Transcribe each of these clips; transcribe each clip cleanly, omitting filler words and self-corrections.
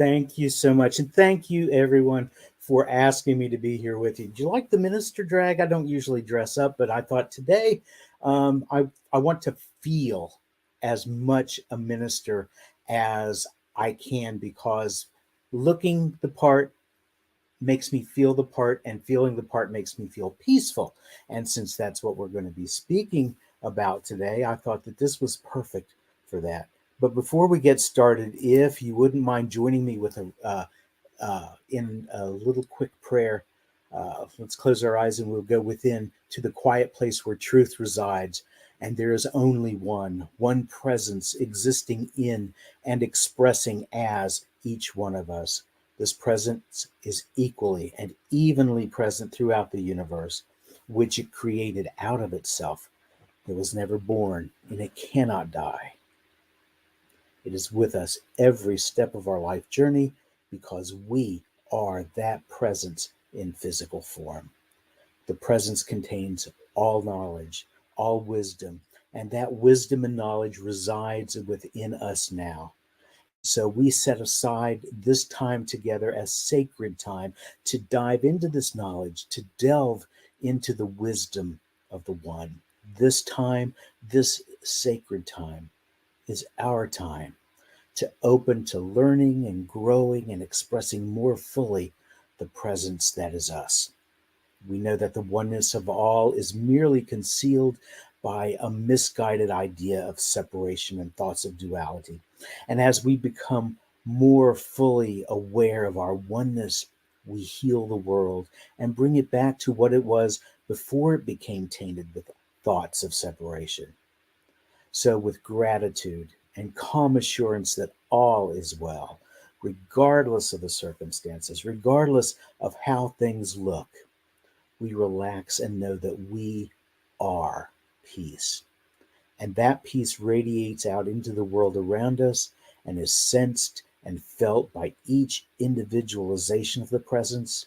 Thank you so much. And thank you, everyone, for asking me to be here with you. Do you like the minister drag? I don't usually dress up, but I thought today I want to feel as much a minister as I can because looking the part makes me feel the part, and feeling the part makes me feel peaceful. And since that's what we're going to be speaking about today, I thought that this was perfect for that. But before we get started, if you wouldn't mind joining me with in a little quick prayer, let's close our eyes and we'll go within to the quiet place where truth resides. And there is only one presence existing in and expressing as each one of us. This presence is equally and evenly present throughout the universe, which it created out of itself. It was never born and it cannot die. It is with us every step of our life journey because we are that presence in physical form. The presence contains all knowledge, all wisdom, and that wisdom and knowledge resides within us now. So we set aside this time together as sacred time to dive into this knowledge, to delve into the wisdom of the One. This time, this sacred time, is our time to open to learning and growing and expressing more fully the presence that is us. We know that the oneness of all is merely concealed by a misguided idea of separation and thoughts of duality. And as we become more fully aware of our oneness, we heal the world and bring it back to what it was before it became tainted with thoughts of separation. So, with gratitude and calm assurance that all is well, regardless of the circumstances, regardless of how things look, we relax and know that we are peace. And that peace radiates out into the world around us and is sensed and felt by each individualization of the presence.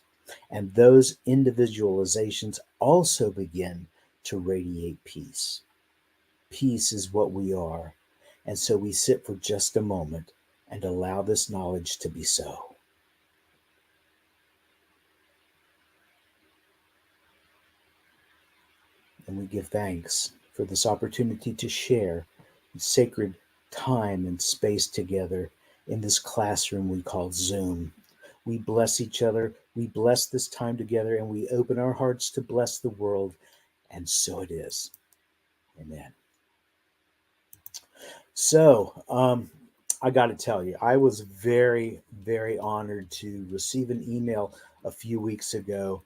And those individualizations also begin to radiate peace. Peace is what we are. And so we sit for just a moment and allow this knowledge to be so. And we give thanks for this opportunity to share sacred time and space together in this classroom we call Zoom. We bless each other, we bless this time together, and we open our hearts to bless the world. And so it is. Amen. So, I got to tell you, I was very, very honored to receive an email a few weeks ago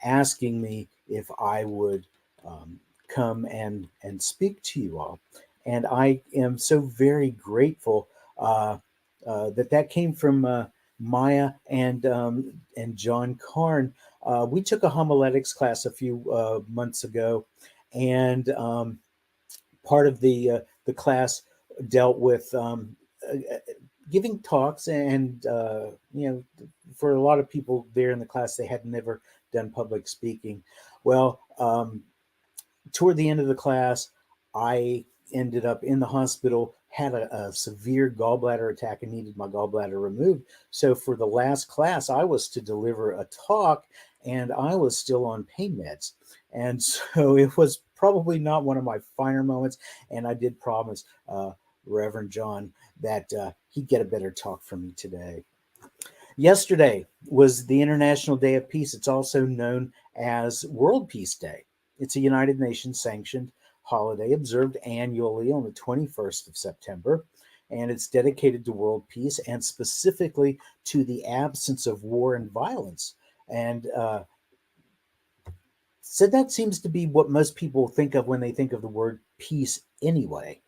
asking me if I would come and speak to you all. And I am so very grateful that came from Maya and John Carn. We took a homiletics class a few months ago, and part of the class dealt with giving talks, and for a lot of people there in the class, they had never done public speaking. Well, toward the end of the class, I ended up in the hospital, had a severe gallbladder attack and needed my gallbladder removed. So for the last class, I was to deliver a talk and I was still on pain meds. And so it was probably not one of my finer moments. And I did promise Reverend John that he'd get a better talk from me today. Yesterday was the International Day of Peace. It's also known as World Peace Day. It's a United Nations sanctioned holiday observed annually on the 21st of September, and it's dedicated to world peace and specifically to the absence of war and violence. And so that seems to be what most people think of when they think of the word peace anyway.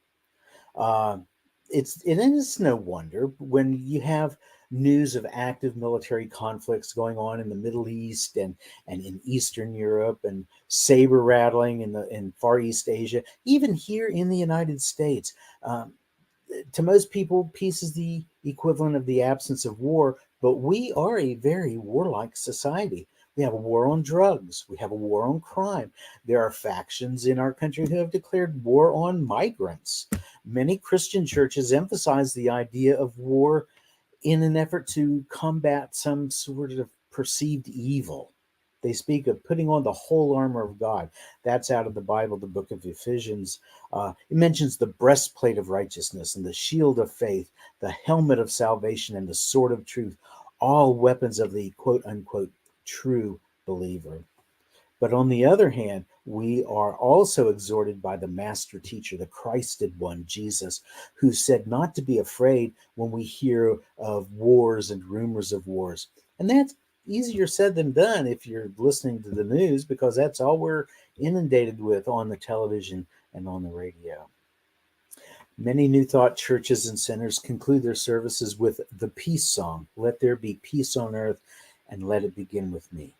It is no wonder when you have news of active military conflicts going on in the Middle East and in Eastern Europe, and saber rattling in Far East Asia, even here in the United States. To most people, peace is the equivalent of the absence of war, but we are a very warlike society. We have a war on drugs. We have a war on crime. There are factions in our country who have declared war on migrants. Many Christian churches emphasize the idea of war in an effort to combat some sort of perceived evil. They speak of putting on the whole armor of God. That's out of the Bible, the book of Ephesians. It mentions the breastplate of righteousness and the shield of faith, the helmet of salvation, and the sword of truth, all weapons of the quote unquote true believer. But on the other hand, we are also exhorted by the master teacher, the Christed one, Jesus, who said not to be afraid when we hear of wars and rumors of wars. And that's easier said than done if you're listening to the news, because that's all we're inundated with on the television and on the radio. Many New Thought churches and centers conclude their services with the peace song, "Let there be peace on earth, and let it begin with me."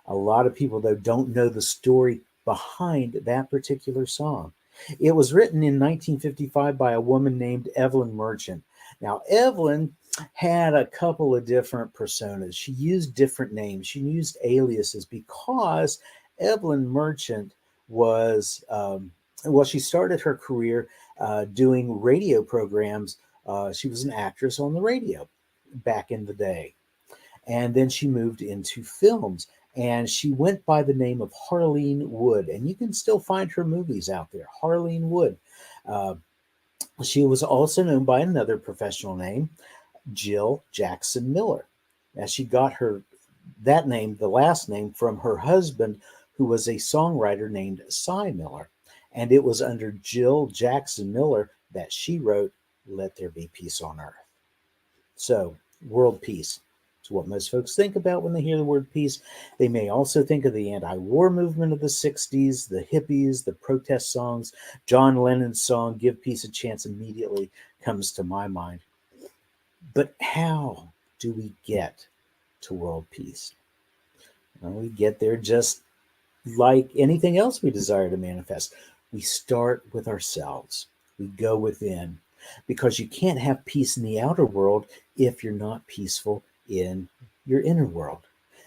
A lot of people, though, don't know the story behind that particular song. It was written in 1955 by a woman named Evelyn Merchant. Now, Evelyn had a couple of different personas. She used different names. She used aliases because Evelyn Merchant was, well, she started her career doing radio programs. She was an actress on the radio back in the day. And then she moved into films, and she went by the name of Harleen Wood. And you can still find her movies out there, Harleen Wood. Uh, she was also known by another professional name, Jill Jackson Miller. Now, she got that name, the last name, from her husband, who was a songwriter named Cy Miller. And it was under Jill Jackson Miller that she wrote "Let There Be Peace on Earth." So, world peace. It's what most folks think about when they hear the word peace. They may also think of the anti-war movement of the 60s, the hippies, the protest songs. John Lennon's song, "Give Peace a Chance," immediately comes to my mind. But how do we get to world peace? Well, we get there just like anything else we desire to manifest. We start with ourselves. We go within, because you can't have peace in the outer world if you're not peaceful in your inner world.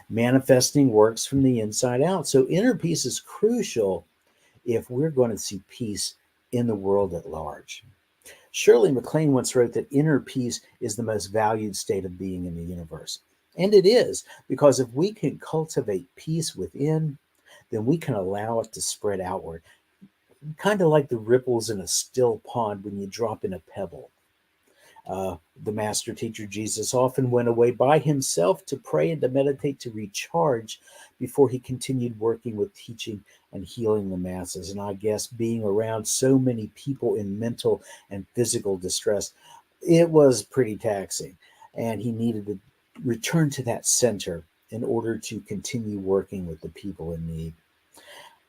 Manifesting works from the inside out. So inner peace is crucial if we're going to see peace in the world at large. Shirley MacLaine once wrote that inner peace is the most valued state of being in the universe. And it is, because if we can cultivate peace within, then we can allow it to spread outward, kind of like the ripples in a still pond when you drop in a pebble. The master teacher Jesus often went away by himself to pray and to meditate, to recharge before he continued working with teaching and healing the masses. And I guess being around so many people in mental and physical distress, it was pretty taxing. And he needed to return to that center in order to continue working with the people in need.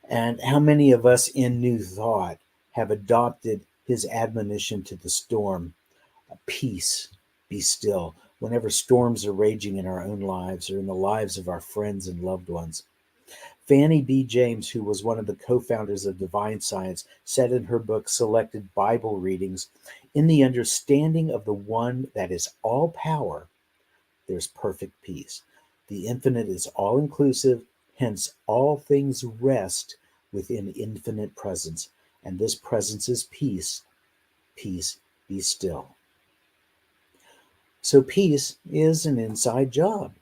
And how many of us in New Thought have adopted his admonition to the storm, "Peace, be still," whenever storms are raging in our own lives or in the lives of our friends and loved ones? Fannie B. James, who was one of the co-founders of Divine Science, said in her book, Selected Bible Readings, "In the understanding of the one that is all power, there's perfect peace. The infinite is all-inclusive, hence all things rest within infinite presence. And this presence is peace. Peace, be still." So peace is an inside job.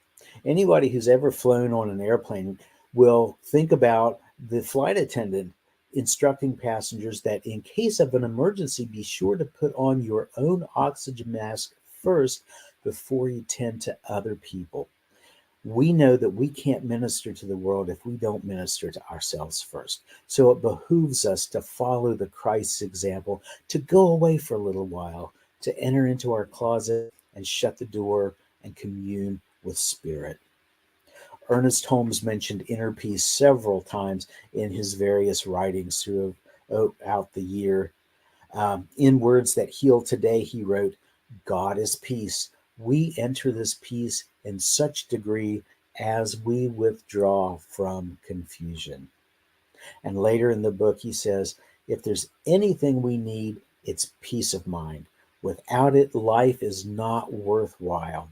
Anybody who's ever flown on an airplane will think about the flight attendant instructing passengers that in case of an emergency, be sure to put on your own oxygen mask first before you tend to other people. We know that we can't minister to the world if we don't minister to ourselves first. So it behooves us to follow the Christ's example, to go away for a little while, to enter into our closet and shut the door and commune with Spirit. Ernest Holmes mentioned inner peace several times in his various writings throughout the year. In Words That Heal Today, he wrote, "God is peace. We enter this peace in such degree as we withdraw from confusion." And later in the book, he says, "If there's anything we need, it's peace of mind. Without it, life is not worthwhile.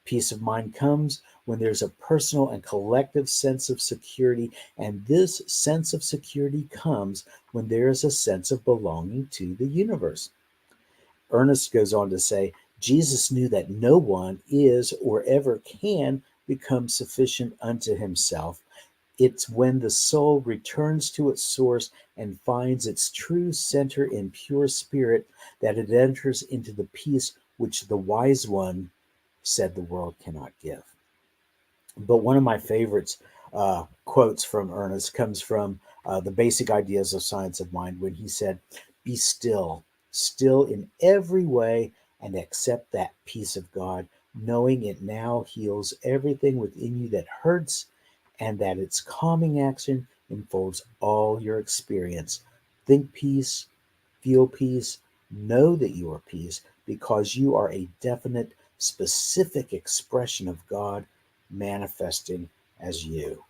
Peace of mind comes when there's a personal and collective sense of security, and this sense of security comes when there is a sense of belonging to the universe." Ernest goes on to say, Jesus knew that no one is or ever can become sufficient unto himself. It's when the soul returns to its source and finds its true center in pure spirit that it enters into the peace which the wise one said the world cannot give. But one of my favorites quotes from Ernest comes from the Basic Ideas of Science of Mind when he said, "Be still, still in every way, and accept that peace of God, knowing it now heals everything within you that hurts, and that its calming action enfolds all your experience. Think peace, feel peace, know that you are peace, because you are a definite, specific expression of God manifesting as you."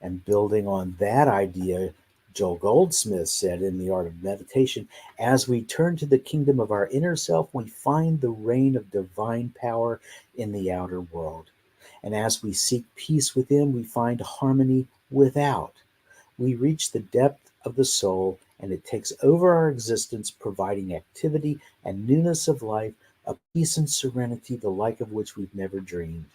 And building on that idea, Joel Goldsmith said in The Art of Meditation, as we turn to the kingdom of our inner self, we find the reign of divine power in the outer world. And as we seek peace within, we find harmony without. We reach the depth of the soul, and it takes over our existence, providing activity and newness of life, a peace and serenity the like of which we've never dreamed.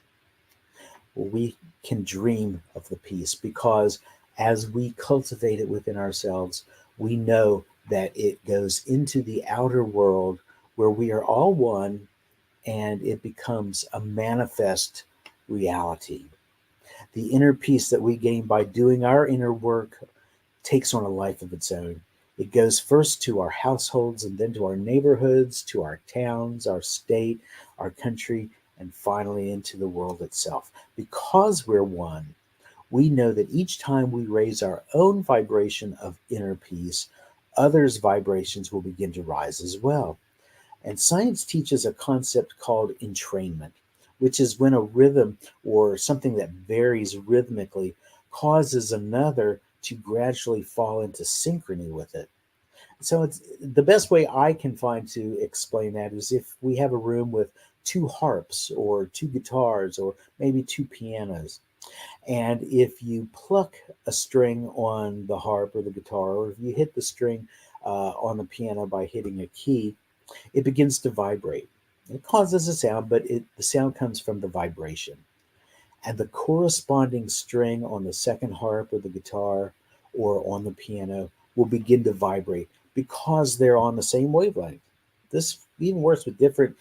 Well, we can dream of the peace because as we cultivate it within ourselves, we know that it goes into the outer world where we are all one and it becomes a manifest reality. The inner peace that we gain by doing our inner work takes on a life of its own. It goes first to our households and then to our neighborhoods, to our towns, our state, our country, and finally into the world itself. Because we're one, we know that each time we raise our own vibration of inner peace, others' vibrations will begin to rise as well. And science teaches a concept called entrainment, which is when a rhythm or something that varies rhythmically causes another to gradually fall into synchrony with it. So it's the best way I can find to explain that is if we have a room with two harps or two guitars or maybe two pianos. And if you pluck a string on the harp or the guitar, or if you hit the string on the piano by hitting a key, it begins to vibrate. It causes a sound, but the sound comes from the vibration. And the corresponding string on the second harp or the guitar or on the piano will begin to vibrate because they're on the same wavelength. This even works with different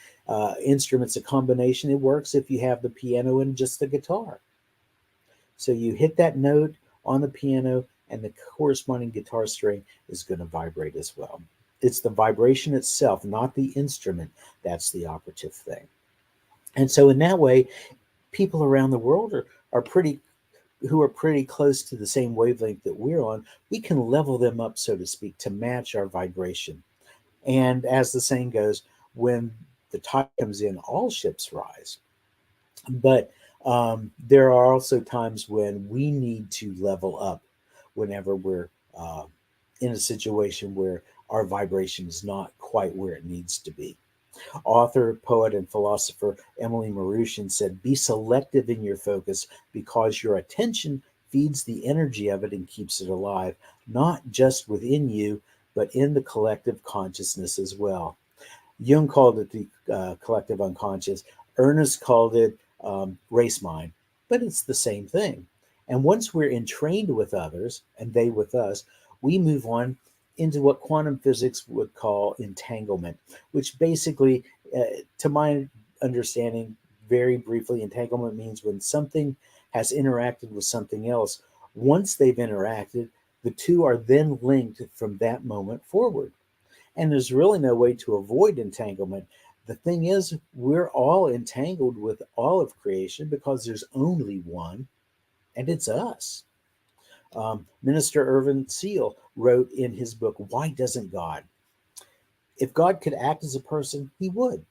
instruments, a combination. It works if you have the piano and just the guitar. So you hit that note on the piano, and the corresponding guitar string is going to vibrate as well. It's the vibration itself, not the instrument, that's the operative thing. And so, in that way, people around the world are pretty who are pretty close to the same wavelength that we're on. We can level them up, so to speak, to match our vibration. And as the saying goes, when the tide comes in, all ships rise. But there are also times when we need to level up whenever we're in a situation where our vibration is not quite where it needs to be. Author, poet, and philosopher Emily Marushin said, "Be selective in your focus because your attention feeds the energy of it and keeps it alive, not just within you, but in the collective consciousness as well." Jung called it the collective unconscious. Ernest called it race mind, but it's the same thing. And once we're entrained with others and they with us, we move on into what quantum physics would call entanglement, which basically, to my understanding, very briefly, entanglement means when something has interacted with something else, once they've interacted, the two are then linked from that moment forward. And there's really no way to avoid entanglement. The thing is, we're all entangled with all of creation because there's only one, and it's us. Minister Irvin Seal wrote in his book, Why Doesn't God? If God could act as a person, he would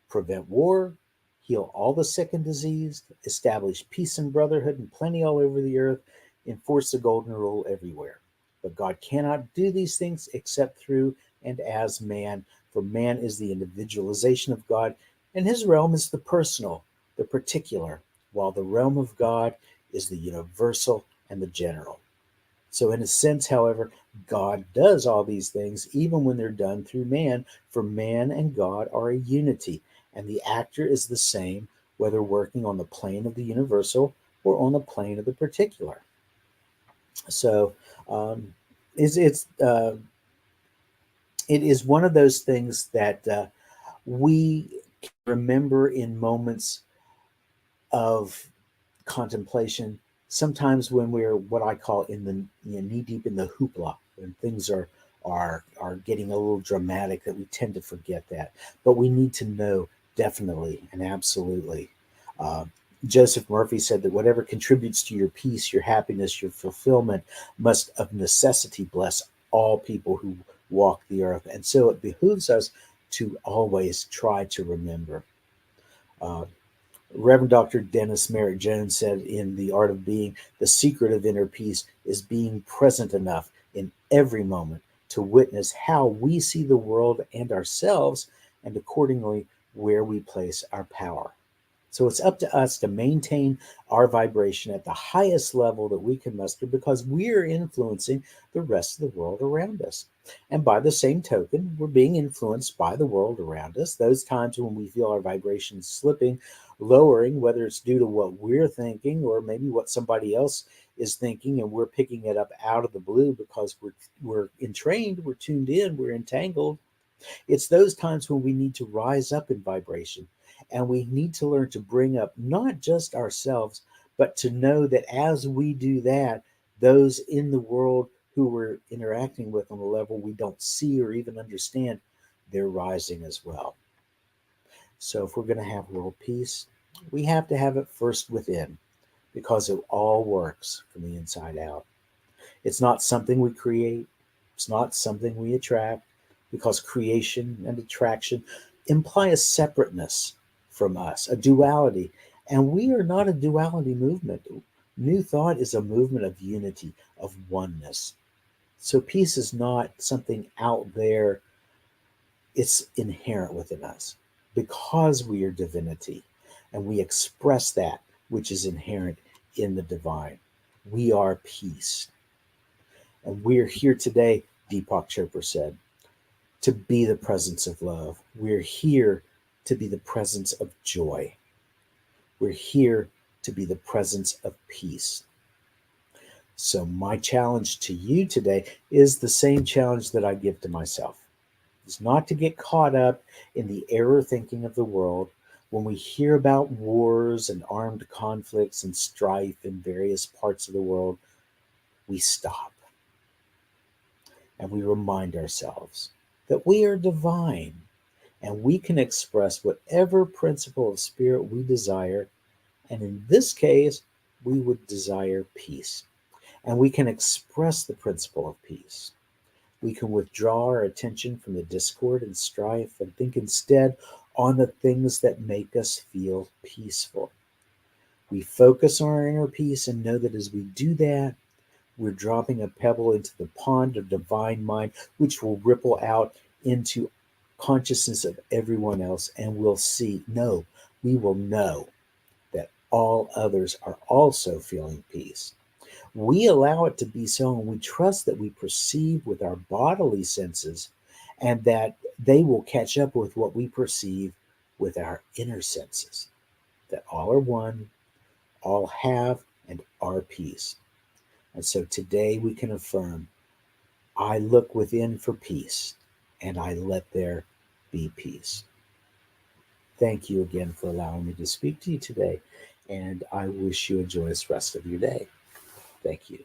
prevent war, heal all the sick and diseased, establish peace and brotherhood and plenty all over the earth, enforce the golden rule everywhere. But God cannot do these things except through and as man, for man is the individualization of God, and his realm is the personal, the particular, while the realm of God is the universal and the general. So, in a sense, however, God does all these things, even when they're done through man, for man and God are a unity, and the actor is the same, whether working on the plane of the universal or on the plane of the particular. So, um, it's it is one of those things that we can remember in moments of contemplation, sometimes when we're what I call in the knee deep in the hoopla, when things are getting a little dramatic, that we tend to forget that. But we need to know definitely and absolutely. Uh, Joseph Murphy said that whatever contributes to your peace, your happiness, your fulfillment must of necessity bless all people who walk the earth. And so it behooves us to always try to remember. Uh, Reverend Dr. Dennis Merritt Jones said in The Art of Being, the secret of inner peace is being present enough in every moment to witness how we see the world and ourselves, and accordingly, where we place our power. So it's up to us to maintain our vibration at the highest level that we can muster because we're influencing the rest of the world around us. And by the same token, we're being influenced by the world around us. Those times when we feel our vibrations slipping, lowering, whether it's due to what we're thinking or maybe what somebody else is thinking, and we're picking it up out of the blue because we're entrained, we're tuned in, we're entangled. It's those times when we need to rise up in vibration, and we need to learn to bring up not just ourselves, but to know that as we do that, those in the world who we're interacting with on a level we don't see or even understand, they're rising as well. So if we're going to have world peace, we have to have it first within because it all works from the inside out. It's not something we create, it's not something we attract, because creation and attraction imply a separateness from us, a duality. And we are not a duality movement. New Thought is a movement of unity, of oneness. So peace is not something out there, it's inherent within us because we are divinity and we express that which is inherent in the divine. We are peace. And we're here today, Deepak Chopra said, to be the presence of love. We're here to be the presence of joy. We're here to be the presence of peace. So, my challenge to you today is the same challenge that I give to myself. It's not to get caught up in the error thinking of the world. When we hear about wars and armed conflicts and strife in various parts of the world, we stop and we remind ourselves that we are divine and we can express whatever principle of spirit we desire. And in this case, we would desire peace. And we can express the principle of peace. We can withdraw our attention from the discord and strife and think instead on the things that make us feel peaceful. We focus on our inner peace and know that as we do that, we're dropping a pebble into the pond of divine mind, which will ripple out into consciousness of everyone else. And we will know that all others are also feeling peace. We allow it to be so, and we trust that we perceive with our bodily senses and that they will catch up with what we perceive with our inner senses, that all are one, all have and are peace. And so today we can affirm, I look within for peace and I let there be peace. Thank you again for allowing me to speak to you today, and I wish you a joyous rest of your day. Thank you.